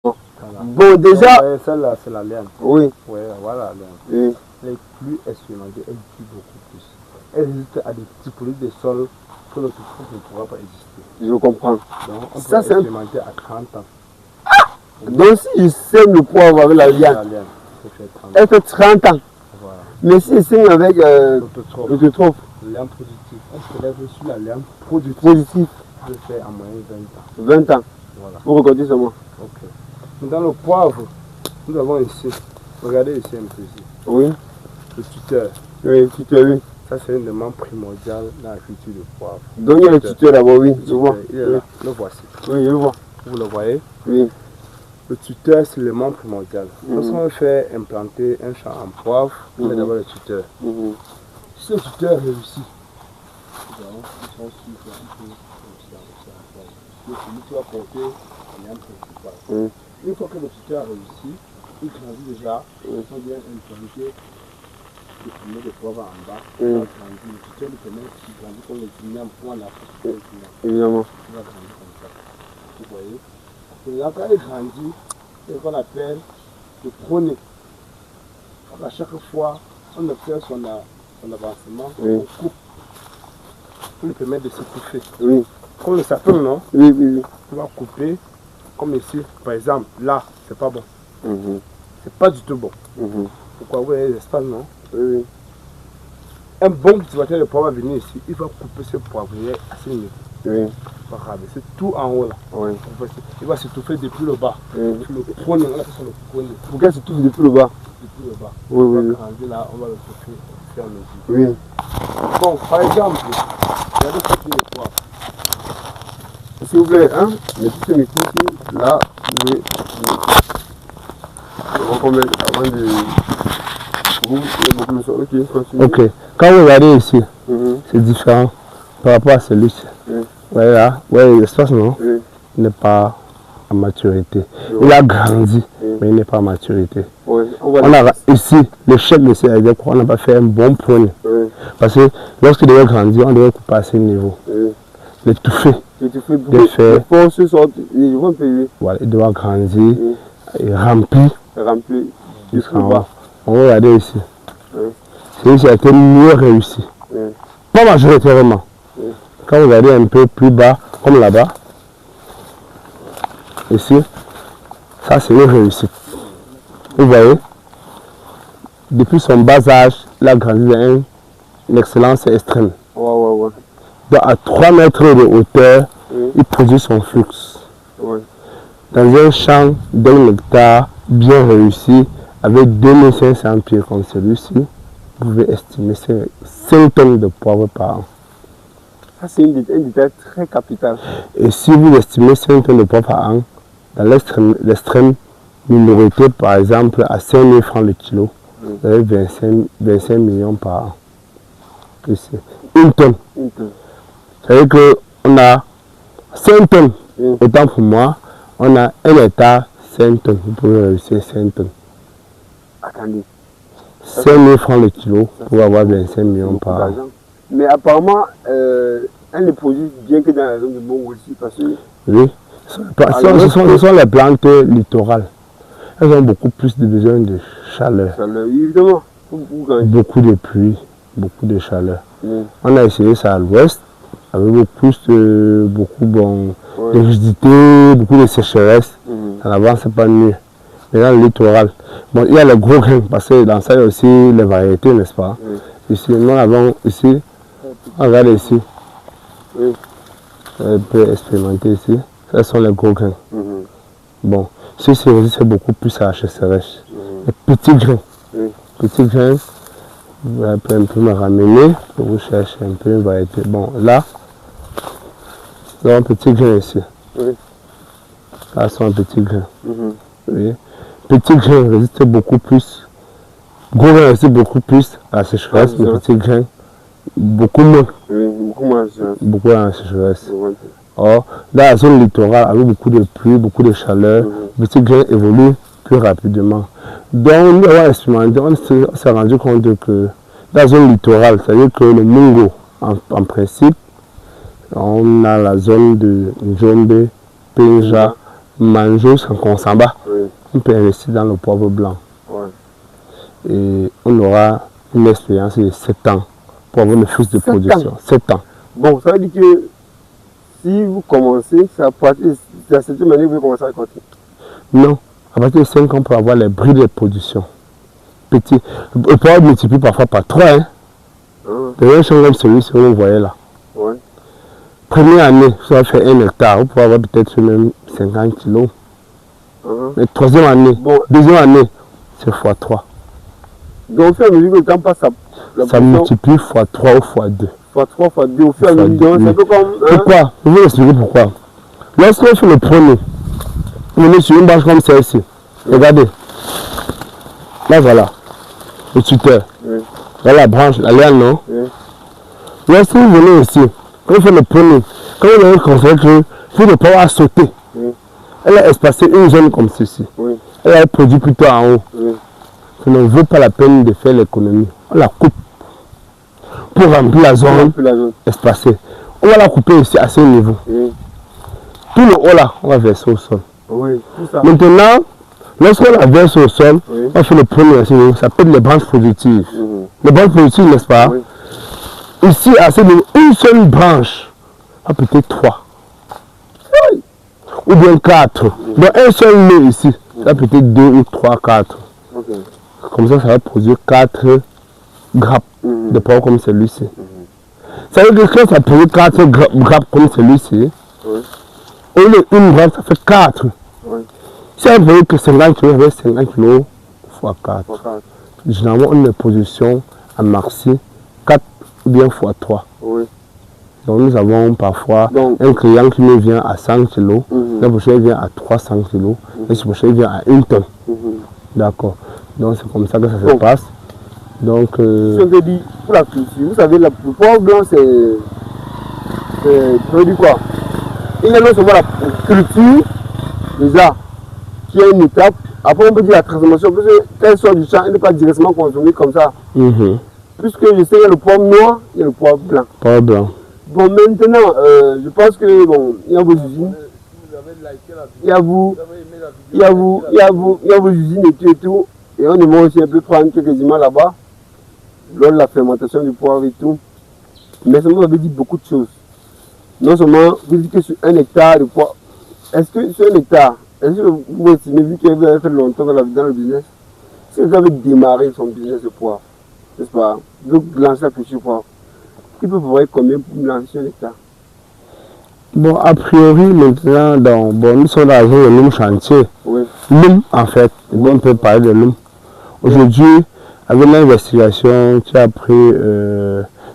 Voilà. Bon, déjà... Celle-là, c'est la laine. Oui. Oui, voilà la laine. Oui. Elle est plus expérimentée, elle tue beaucoup plus. Elle résiste à des typologies de sols que notre troupe ne pourra pas exister. Je comprends. Donc, on peut expérimenter à 30 ans. Donc, si je sème le poivre avec la liane, elle fait 30 ans. Voilà. Mais si je sème avec l'autotrope, liane productive, on se lève sur la liane productive. Je fais en moyenne 20 ans. 20 ans. Voilà. Vous regardez seulement. Ok. Dans le poivre, nous avons ici, regardez ici un peu ici. Oui. Le tuteur. Oui, tuteur, oui. Ça, c'est une demande primordiale dans la culture du poivre. Donc, il y a le tuteur d'abord, oui, je vois. Il est là, le voici. Oui, je le vois. Vous le voyez? Oui. Le tuteur, c'est le membre primordial. Lorsqu'on fait implanter un champ en poivre, on met d'abord le tuteur. Si le tuteur réussit, celui qui va porter la principale. Une fois que le tuteur a réussi, il grandit déjà, ils sont bien implantés. Le premier de poivre en bas, il va grandir. Le tuteur lui permet de grandir comme le guinéen pour en Afrique. Évidemment. Il va grandir comme ça. Vous voyez? Et là, quand il grandit, c'est ce qu'on appelle le prôner. À chaque fois, on observe son avancement, on coupe. On lui permet de s'étouffer. Oui. Comme le sapin, non? Oui, oui, oui. On va couper, comme ici, par exemple, là, c'est pas bon. C'est pas du tout bon. Pourquoi? Vous voyez l'espace, non? Oui. Un bon cultivateur de poivre va venir ici, il va couper ce poivrier à ce niveau. Oui. Il va rabaisser tout en haut là. Oui. Il va s'étouffer depuis le bas. Le prône, on appelle ça le prône. Pourquoi il s'étouffe depuis le bas? Depuis le bas. Oui, oui. On va grandir là, on va le couper au fur et à mesure. Oui. Bon, par exemple, regardez ce qui est le poivre. S'il vous plaît, hein, mettez ce micro ici, là, oui. On va mettre avant de... Ok, quand vous regardez ici, c'est différent par rapport à celui-ci. Ouais, là, ouais, l'espace, non, il n'est pas à maturité. Il a grandi, mais il n'est pas à maturité. On a ici, le chef de CID, on n'a pas fait un bon point. Parce que lorsqu'il devait grandir, on devait couper à ce niveau. L'étouffer. De faire. Voilà, il doit grandir et remplir jusqu'en haut. On va regarder ici. C'est qui a été mieux réussi. Pas majoritairement. Quand vous regardez un peu plus bas, comme là-bas, ici, ça c'est une réussite. Vous voyez, depuis son bas âge, il a grandi à une excellence extrême. Donc à 3 mètres de hauteur, il produit son flux. Dans un champ d'un hectare bien réussi, avec 2500 pieds comme celui-ci, vous pouvez estimer 5 tonnes de poivre par an. Ça, c'est un détail très capital. Et si vous estimez 5 tonnes de poivre par an, dans l'extrême minorité, par exemple, à 5 000 francs le kilo, vous avez 25 millions par an. Ici. Une tonne. Ça veut dire qu'on a 5 tonnes. Autant pour moi, on a 1 hectare, 5 tonnes. Vous pouvez réussir 5 tonnes. Attendez. 5 000 francs le kilo pour avoir 25 millions par an. Mais apparemment, elle ne produit bien que dans la zone de Bongo aussi, parce que... Oui, ce sont les plantes littorales. Elles ont beaucoup plus de besoin de chaleur. Évidemment. Beaucoup de pluie, beaucoup de chaleur. On a essayé ça à l'ouest, avec beaucoup de rigidité, beaucoup de sécheresse. En avant, c'est pas mieux. Mais dans le littoral, bon, il y a les gros grains, parce que dans ça, il y a aussi les variétés, n'est-ce pas? Ici, nous avons ici, regardez ici. On peut expérimenter ici. Ce sont les gros grains. Bon, ceci résiste beaucoup plus à la sécheresse. Les petits grains. Petits grains, vous pouvez un peu me ramener, vous cherchez un peu une variété. Bon, là, nous avons un petit grain ici. Là, sont un petit grain. Oui. Petit grain résiste beaucoup plus. Gros grain résiste beaucoup plus à la sécheresse, mais petit grain, beaucoup moins. Beaucoup à la sécheresse. Or, dans la zone littorale, avec beaucoup de pluie, beaucoup de chaleur, le petit grain évolue plus rapidement. Donc, on s'est rendu compte que dans la zone littorale, c'est-à-dire que le Mungo, en principe, on a la zone de Njombe, Penja, manger sans qu'on s'en bat. Oui. On peut investir dans le poivre blanc. Ouais. Et on aura une expérience de 7 ans pour avoir le flux de production. 7 ans. Bon, ça veut dire que si vous commencez, c'est à partir de la 7e année que vous commencez à récolter. Non, à partir de 5 ans pour avoir les bris de production. Petit. Le poivre multiplie parfois par 3. Hein. Les gens comme celui-ci que vous voyez là. Ouais. Première année, ça va faire 1 hectare. Vous pouvez avoir peut-être même 50 kilos. Mais troisième année, deuxième année, c'est x3. Donc au fur et à mesure que le temps passe, ça multiplie x3 ou x2. x3, x2, au fur et à mesure, c'est un peu comme... Pourquoi? Je vais vous expliquer pourquoi. Lorsqu'on fait le premier, vous venez sur une branche comme celle-ci. Regardez. Là voilà. Le tuteur. Là la branche, la liane, non? Lorsque vous venez ici, quand vous faites le premier, quand vous avez constaté que vous ne pouvez pas sauter, elle a espacé une zone comme ceci. Elle a produit plutôt en haut. Ça ne vaut pas la peine de faire l'économie. On la coupe pour remplir la zone espacée. On va la couper ici à ce niveau. Tout le haut là, on va verser au sol. Maintenant, lorsqu'on la verse au sol, on fait le premier, ça s'appelle les branches productives. Les branches productives, n'est-ce pas? Ici, à ce niveau, une seule branche, peut-être 3. Ou bien 4. Dans un seul nœud ici, ça peut-être 2 ou 3, 4. Comme ça va produire 4 grappes de poivre comme celui-ci. Ça veut dire que quand ça produit 4 grappes comme celui-ci, au lieu d'une grappe, ça fait 4. Si on produit que 50 kg, avec 50 kg x 4. Généralement, on a une production à maxi 4 ou bien x 3. Donc nous avons parfois un client qui nous vient à 100 kg, le prochain vient à 300 kg, le prochain vient à 1 tonne. D'accord. Donc c'est comme ça que ça se passe. Donc si on te dit pour la culture, vous savez, le poivre blanc c'est produit quoi? Il y a non seulement la culture, déjà, qui est une étape. Après on peut dire la transformation, parce que quand elle sort du champ, elle n'est pas directement consommée comme ça. Puisque je sais qu'il y a le poivre noir, il y a le poivre blanc. Poivre blanc. Bon, maintenant, je pense que, bon, il y a vos usines. Il y a vos usines et tout. Et on aimerait aussi un peu prendre quelques images là-bas, lors de la fermentation du poivre et tout. Mais ça m'avait dit beaucoup de choses. Non seulement, vous dites que sur 1 hectare de poivre, est-ce que sur 1 hectare, est-ce que vous estimez, vu que vous avez fait longtemps dans le business, si vous avez démarré son business de poivre, n'est-ce pas, donc lancer la culture de poivre, il peut pouvoir combien pour lancer sur 1 hectare? Bon, a priori, maintenant, nous sommes dans le Loum chantier. Loum, en fait, on peut parler de Loum. Aujourd'hui, avec l'investigation qui a pris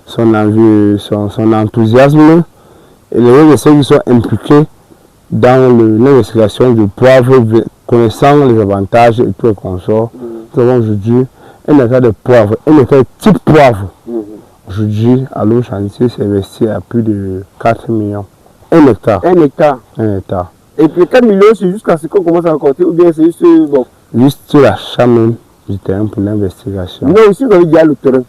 son enthousiasme, et les investisseurs qui sont impliqués dans l'investigation du poivre, connaissant les avantages et tout le consort, nous avons aujourd'hui un état de poivre, un état de type poivre. Aujourd'hui, à Loum chantier, c'est investi à plus de 4 millions. 1 hectare. 1 hectare. 1 hectare. Et puis 4 millions, c'est jusqu'à ce qu'on commence à raconter ou bien c'est juste bon? Juste l'achat même du terrain pour l'investigation. Non, ici vous avez déjà le terrain.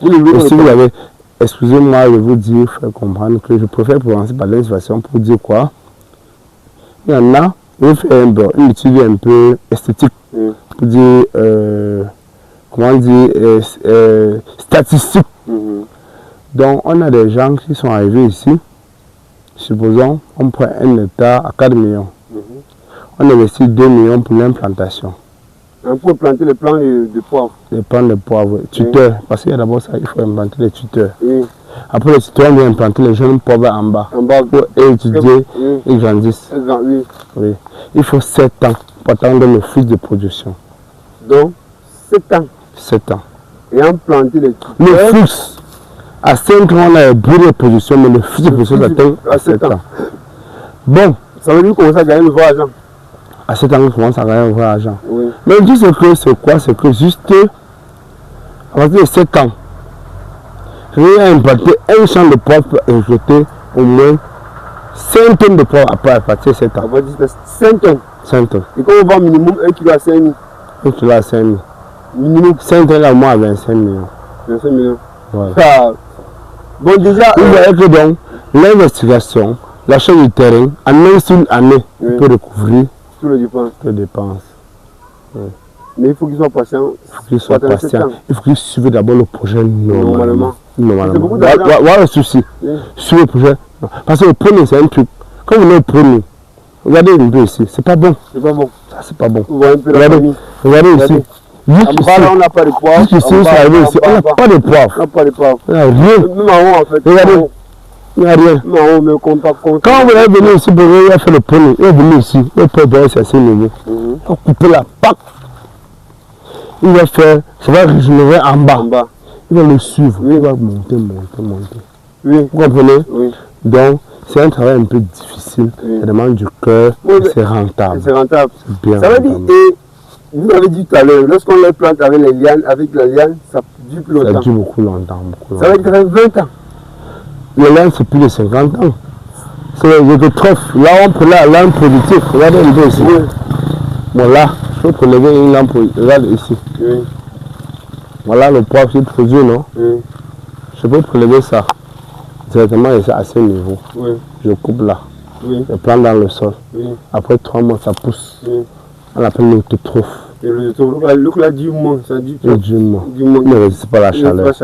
Ici vous avez, excusez-moi de vous dire, faire comprendre que je préfère commencer par l'investigation pour dire quoi? Il y en a, on fait une étude un peu esthétique, pour dire, comment dire, statistique. Donc on a des gens qui sont arrivés ici. Supposons, on prend 1 hectare à 4 millions. On investit 2 millions pour l'implantation. Pour planter les plants de poivre. Les plants de poivre, tuteurs. Parce qu'il y a d'abord ça, il faut implanter les tuteurs. Après les tuteurs, on vient implanter les jeunes poivres en bas. Pour étudier, ils grandissent. Oui. Il faut 7 ans pour attendre le flux de production. Donc, 7 ans. 7 ans. Et implanter les tuteurs. Le flux. À 5 ans, on a un bruit de production, mais le flux de production s'atteint à 7 ans. Bon. Ça veut dire qu'on commence à gagner le vrai argent. À 7 ans, on commence à gagner le vrai argent. Mais tout ce que c'est quoi? C'est que juste à partir de 7 ans, rien à implanter un champ de poivre pour injecter au moins 5 tonnes de poivre après à partir de 7 ans. 5 tonnes. 5 tonnes. Et quand on vend minimum 1 kg à 5 000. 1 kg à 5 000. Minimum. 5 tonnes à moins à 25 millions. 25 millions. Ouais. Bon, déjà, vous voyez que donc, l'investigation, l'achat du terrain, en une seule année, il peut recouvrir tous les dépenses. Oui. Mais il faut qu'il soit patient. Il faut qu'il suive d'abord le projet normalement. Voilà le souci. Suivre le projet. Parce que le premier, c'est un truc. Quand vous êtes le premier, regardez un peu ici, c'est pas bon. C'est pas bon. Ça, c'est pas bon. Regardez ici. On n'a pas de poivre. On n'a pas de poivre. On n'a pas de poivre. Il n'y a rien. Même en haut, en fait. Regardez. Il n'y a rien. Quand vous allez venir ici pour faire le premier, il est venu ici. Il peut bien chercher le niveau. Il va couper la PAC. Il va faire, ça va régénérer en bas. Il va le suivre. Il va monter. Oui. Vous comprenez? Oui. Donc, c'est un travail un peu difficile. Ça demande du cœur. C'est rentable. C'est rentable. Bien ça veut dire, et vous avez dit tout à l'heure, lorsqu'on les plante avec les lianes, ça dure plus longtemps. Ça dure beaucoup longtemps. Ça veut dire que ça fait 20 ans. Les lianes, c'est plus de 50 ans. C'est les autotrophes. Là, on prend la lampe politique. Regardez un peu ici. Oui. Bon, là, je peux prélever une lampe. Regarde ici. Oui. Voilà le poivre qui produit, non? Oui. Je peux prélever ça directement ici à ce niveau. Oui. Je coupe là. Oui. Je plante dans le sol. Oui. Après 3 mois, ça pousse. Oui. On appelle l'autotrophe. Et l'autotrophe, là, du moins, ça dit du moins. Il ne résiste pas à la chaleur.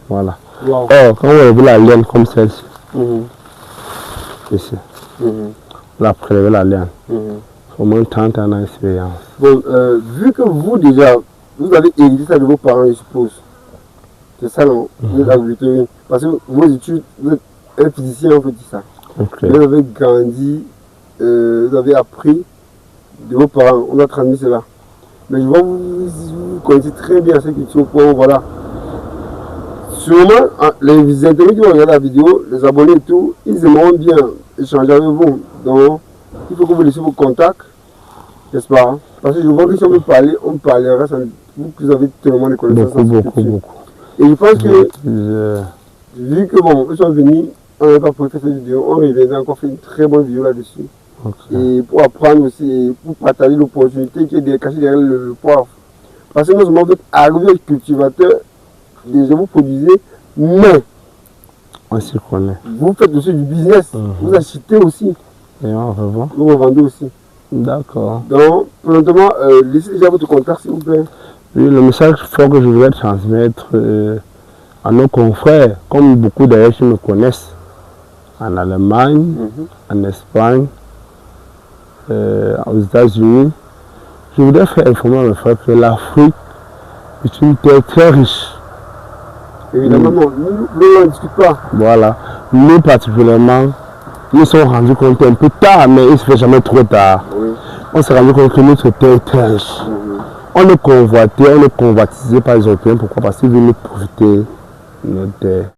Voilà. Wow. Or, quand vous avez la laine comme celle-ci, ici, on a prélevé la laine. Au moins 30 ans d'expérience. Bon, vu que vous déjà, vous avez hérité ça de vos parents, je suppose. C'est ça, non? Vous êtes agriculteur. Parce que vos études, vous êtes un physicien, on peut dire ça. Okay. Vous avez grandi, vous avez appris de vos parents, on a transmis cela. Mais je vois que vous connaissez très bien cette culture au point où, voilà. Sûrement, les internautes qui vont regarder la vidéo, les abonnés et tout, ils aimeront bien échanger avec vous. Donc, il faut que vous laissiez vos contacts, n'est-ce pas? Parce que je vois que si on veut parler, on parlera sans vous avez tellement de connaissances. Beaucoup. Et je pense que, vu que bon, ils sont venus, on n'a pas pu faire cette vidéo, on reviendra encore faire une très bonne vidéo là-dessus. Okay. Et pour apprendre aussi, pour partager l'opportunité qui est cachée derrière le poivre. Parce que non seulement vous êtes arrivé cultivateur, déjà vous produisez, mais on s'y connaît. Vous faites aussi du business, vous achetez aussi. Et on revend. Vous revendez aussi. D'accord. Donc, présentement, laissez déjà votre contact s'il vous plaît. Oui, le message fort que je voudrais transmettre à nos confrères, comme beaucoup d'ailleurs qui me connaissent, en Allemagne, en Espagne, aux États-Unis, je voudrais faire informer mes frères que l'Afrique est une terre très riche. Évidemment, non, nous ne discutons pas. Voilà. Nous particulièrement, nous sommes rendus compte un peu tard, mais il ne se fait jamais trop tard. Oui. On s'est rendu compte que notre terre est très riche. On est convoité, on est convoitisé par les Européens. Pourquoi? Parce qu'ils veulent nous profiter de notre terre.